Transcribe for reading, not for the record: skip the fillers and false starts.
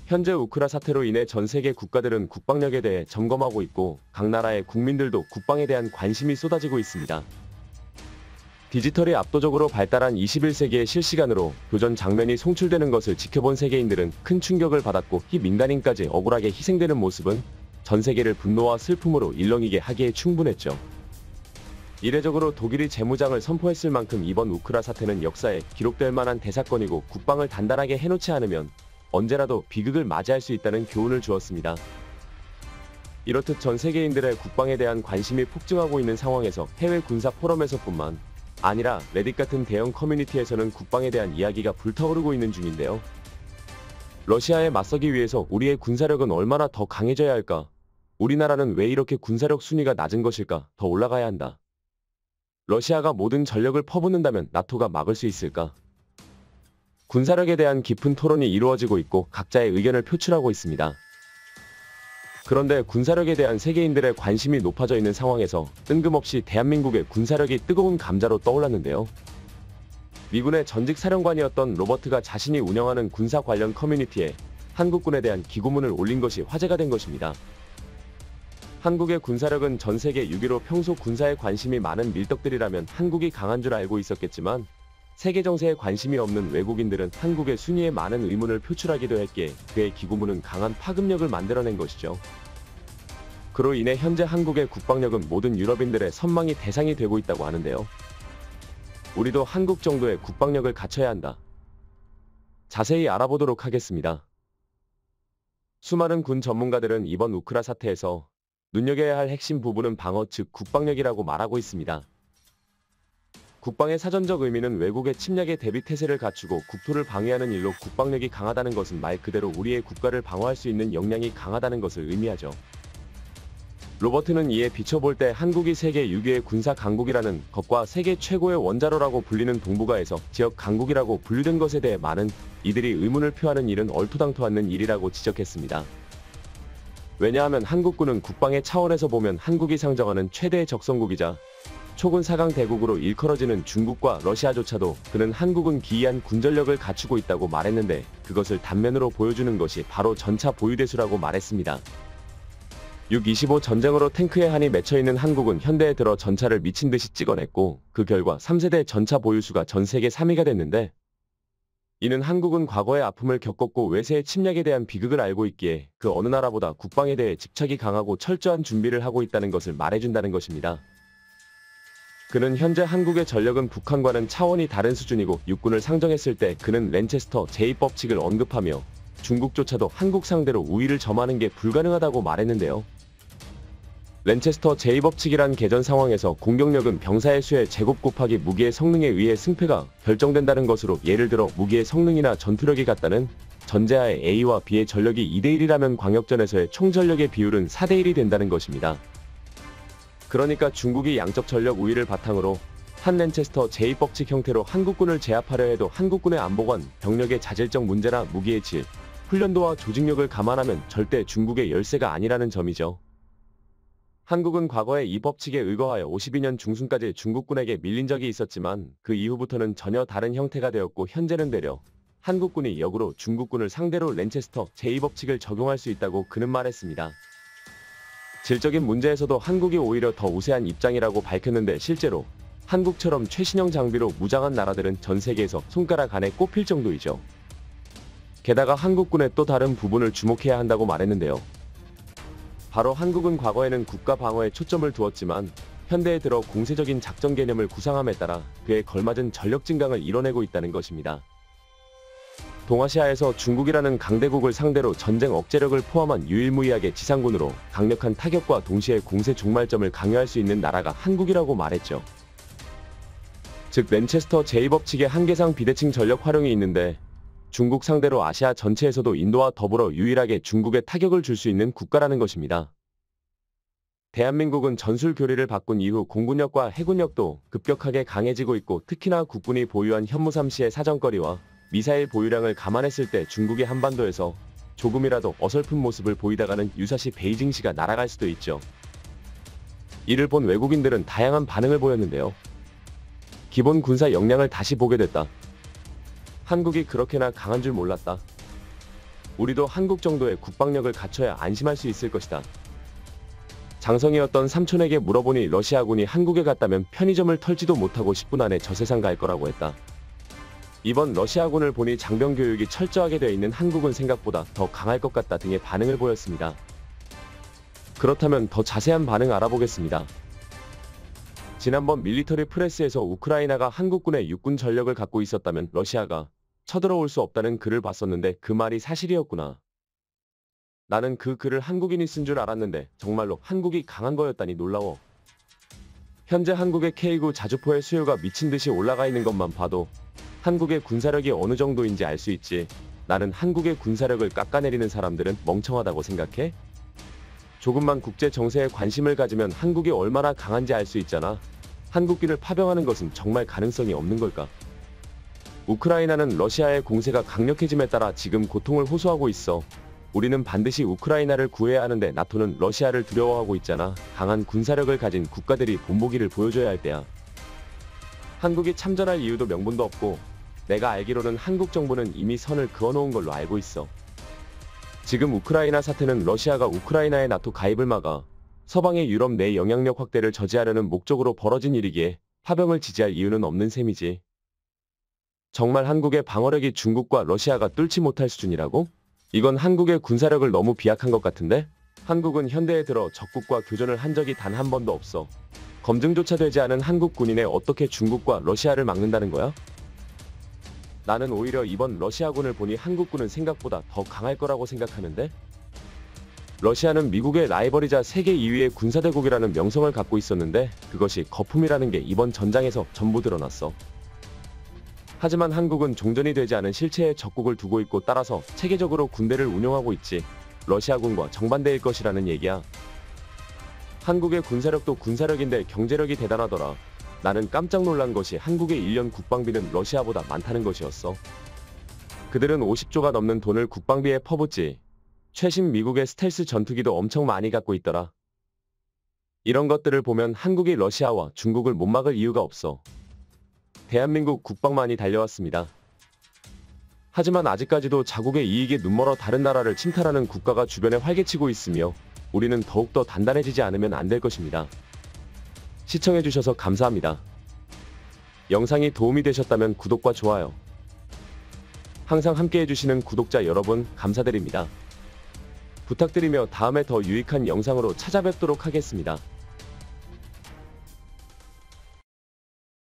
현재 우크라 사태로 인해 전 세계 국가들은 국방력에 대해 점검하고 있고 각 나라의 국민들도 국방에 대한 관심이 쏟아지고 있습니다. 디지털이 압도적으로 발달한 21세기의 실시간으로 교전 장면이 송출되는 것을 지켜본 세계인들은 큰 충격을 받았고 희 민간인까지 억울하게 희생되는 모습은 전 세계를 분노와 슬픔으로 일렁이게 하기에 충분했죠. 이례적으로 독일이 재무장을 선포했을 만큼 이번 우크라 사태는 역사에 기록될 만한 대사건이고 국방을 단단하게 해놓지 않으면 언제라도 비극을 맞이할 수 있다는 교훈을 주었습니다. 이렇듯 전 세계인들의 국방에 대한 관심이 폭증하고 있는 상황에서 해외 군사 포럼에서뿐만 아니라 레딧 같은 대형 커뮤니티에서는 국방에 대한 이야기가 불타오르고 있는 중인데요. 러시아에 맞서기 위해서 우리의 군사력은 얼마나 더 강해져야 할까? 우리나라는 왜 이렇게 군사력 순위가 낮은 것일까? 더 올라가야 한다. 러시아가 모든 전력을 퍼붓는다면 나토가 막을 수 있을까? 군사력에 대한 깊은 토론이 이루어지고 있고 각자의 의견을 표출하고 있습니다. 그런데 군사력에 대한 세계인들의 관심이 높아져 있는 상황에서 뜬금없이 대한민국의 군사력이 뜨거운 감자로 떠올랐는데요. 미군의 전직 사령관이었던 로버트가 자신이 운영하는 군사 관련 커뮤니티에 한국군에 대한 기고문을 올린 것이 화제가 된 것입니다. 한국의 군사력은 전 세계 6위로 평소 군사에 관심이 많은 밀떡들이라면 한국이 강한 줄 알고 있었겠지만 세계 정세에 관심이 없는 외국인들은 한국의 순위에 많은 의문을 표출하기도 했기에 그의 기고문은 강한 파급력을 만들어낸 것이죠. 그로 인해 현재 한국의 국방력은 모든 유럽인들의 선망이 대상이 되고 있다고 하는데요. 우리도 한국 정도의 국방력을 갖춰야 한다. 자세히 알아보도록 하겠습니다. 수많은 군 전문가들은 이번 우크라 사태에서 눈여겨야 할 핵심 부분은 방어 즉 국방력이라고 말하고 있습니다. 국방의 사전적 의미는 외국의 침략에 대비 태세를 갖추고 국토를 방위하는 일로 국방력이 강하다는 것은 말 그대로 우리의 국가를 방어할 수 있는 역량이 강하다는 것을 의미하죠. 로버트는 이에 비춰볼 때 한국이 세계 6위의 군사 강국이라는 것과 세계 최고의 원자로라고 불리는 동북아에서 지역 강국이라고 분류된 것에 대해 많은 이들이 의문을 표하는 일은 얼토당토 않는 일이라고 지적했습니다. 왜냐하면 한국군은 국방의 차원에서 보면 한국이 상정하는 최대의 적성국이자 초근 4강 대국으로 일컬어지는 중국과 러시아조차도 그는 한국은 기이한 군전력을 갖추고 있다고 말했는데 그것을 단면으로 보여주는 것이 바로 전차 보유대수라고 말했습니다. 6.25 전쟁으로 탱크에 한이 맺혀있는 한국은 현대에 들어 전차를 미친듯이 찍어냈고 그 결과 3세대 전차 보유수가 전 세계 3위가 됐는데 이는 한국은 과거의 아픔을 겪었고 외세의 침략에 대한 비극을 알고 있기에 그 어느 나라보다 국방에 대해 집착이 강하고 철저한 준비를 하고 있다는 것을 말해준다는 것입니다. 그는 현재 한국의 전력은 북한과는 차원이 다른 수준이고 육군을 상정했을 때 그는 렌체스터 제2법칙을 언급하며 중국조차도 한국 상대로 우위를 점하는 게 불가능하다고 말했는데요. 렌체스터 제2법칙이란 개전 상황에서 공격력은 병사의 수의 제곱 곱하기 무기의 성능에 의해 승패가 결정된다는 것으로 예를 들어 무기의 성능이나 전투력이 같다는 전제하에 A와 B의 전력이 2대1이라면 광역전에서의 총전력의 비율은 4대1이 된다는 것입니다. 그러니까 중국이 양적 전력 우위를 바탕으로 한 렌체스터 제2법칙 형태로 한국군을 제압하려 해도 한국군의 안보관, 병력의 자질적 문제나 무기의 질, 훈련도와 조직력을 감안하면 절대 중국의 열세가 아니라는 점이죠. 한국은 과거에 이 법칙에 의거하여 52년 중순까지 중국군에게 밀린 적이 있었지만 그 이후부터는 전혀 다른 형태가 되었고 현재는 되려 한국군이 역으로 중국군을 상대로 렌체스터 제2법칙을 적용할 수 있다고 그는 말했습니다. 질적인 문제에서도 한국이 오히려 더 우세한 입장이라고 밝혔는데 실제로 한국처럼 최신형 장비로 무장한 나라들은 전 세계에서 손가락 안에 꼽힐 정도이죠. 게다가 한국군의 또 다른 부분을 주목해야 한다고 말했는데요. 바로 한국은 과거에는 국가 방어에 초점을 두었지만 현대에 들어 공세적인 작전 개념을 구상함에 따라 그에 걸맞은 전력 증강을 이뤄내고 있다는 것입니다. 동아시아에서 중국이라는 강대국을 상대로 전쟁 억제력을 포함한 유일무이하게 지상군으로 강력한 타격과 동시에 공세 종말점을 강요할 수 있는 나라가 한국이라고 말했죠. 즉 렌체스터 제2법칙의 한계상 비대칭 전력 활용이 있는데 중국 상대로 아시아 전체에서도 인도와 더불어 유일하게 중국에 타격을 줄 수 있는 국가라는 것입니다. 대한민국은 전술 교리를 바꾼 이후 공군력과 해군력도 급격하게 강해지고 있고 특히나 국군이 보유한 현무삼시의 사정거리와 미사일 보유량을 감안했을 때 중국이 한반도에서 조금이라도 어설픈 모습을 보이다가는 유사시 베이징시가 날아갈 수도 있죠. 이를 본 외국인들은 다양한 반응을 보였는데요. 기본 군사 역량을 다시 보게 됐다. 한국이 그렇게나 강한 줄 몰랐다. 우리도 한국 정도의 국방력을 갖춰야 안심할 수 있을 것이다. 장성이었던 삼촌에게 물어보니 러시아군이 한국에 갔다면 편의점을 털지도 못하고 10분 안에 저 세상 갈 거라고 했다. 이번 러시아군을 보니 장병 교육이 철저하게 되어 있는 한국은 생각보다 더 강할 것 같다 등의 반응을 보였습니다. 그렇다면 더 자세한 반응 알아보겠습니다. 지난번 밀리터리 프레스에서 우크라이나가 한국군의 육군 전력을 갖고 있었다면 러시아가 쳐들어올 수 없다는 글을 봤었는데 그 말이 사실이었구나. 나는 그 글을 한국인이 쓴 줄 알았는데 정말로 한국이 강한 거였다니 놀라워. 현재 한국의 K9 자주포의 수요가 미친듯이 올라가 있는 것만 봐도 한국의 군사력이 어느 정도인지 알 수 있지. 나는 한국의 군사력을 깎아내리는 사람들은 멍청하다고 생각해? 조금만 국제 정세에 관심을 가지면 한국이 얼마나 강한지 알 수 있잖아. 한국기를 파병하는 것은 정말 가능성이 없는 걸까? 우크라이나는 러시아의 공세가 강력해짐에 따라 지금 고통을 호소하고 있어. 우리는 반드시 우크라이나를 구해야 하는데 나토는 러시아를 두려워하고 있잖아. 강한 군사력을 가진 국가들이 본보기를 보여줘야 할 때야. 한국이 참전할 이유도 명분도 없고 내가 알기로는 한국 정부는 이미 선을 그어놓은 걸로 알고 있어. 지금 우크라이나 사태는 러시아가 우크라이나의 나토 가입을 막아 서방의 유럽 내 영향력 확대를 저지하려는 목적으로 벌어진 일이기에 파병을 지지할 이유는 없는 셈이지. 정말 한국의 방어력이 중국과 러시아가 뚫지 못할 수준이라고? 이건 한국의 군사력을 너무 비약한 것 같은데? 한국은 현대에 들어 적국과 교전을 한 적이 단 한 번도 없어. 검증조차 되지 않은 한국 군인에 어떻게 중국과 러시아를 막는다는 거야? 나는 오히려 이번 러시아군을 보니 한국군은 생각보다 더 강할 거라고 생각하는데? 러시아는 미국의 라이벌이자 세계 2위의 군사대국이라는 명성을 갖고 있었는데 그것이 거품이라는 게 이번 전장에서 전부 드러났어. 하지만 한국은 종전이 되지 않은 실체의 적국을 두고 있고 따라서 체계적으로 군대를 운영하고 있지. 러시아군과 정반대일 것이라는 얘기야. 한국의 군사력도 군사력인데 경제력이 대단하더라. 나는 깜짝 놀란 것이 한국의 1년 국방비는 러시아보다 많다는 것이었어. 그들은 50조가 넘는 돈을 국방비에 퍼붓지. 최신 미국의 스텔스 전투기도 엄청 많이 갖고 있더라. 이런 것들을 보면 한국이 러시아와 중국을 못 막을 이유가 없어. 대한민국 국방만이 달려왔습니다. 하지만 아직까지도 자국의 이익에 눈멀어 다른 나라를 침탈하는 국가가 주변에 활개치고 있으며 우리는 더욱더 단단해지지 않으면 안 될 것입니다. 시청해주셔서 감사합니다. 영상이 도움이 되셨다면 구독과 좋아요. 항상 함께해주시는 구독자 여러분 감사드립니다. 부탁드리며 다음에 더 유익한 영상으로 찾아뵙도록 하겠습니다.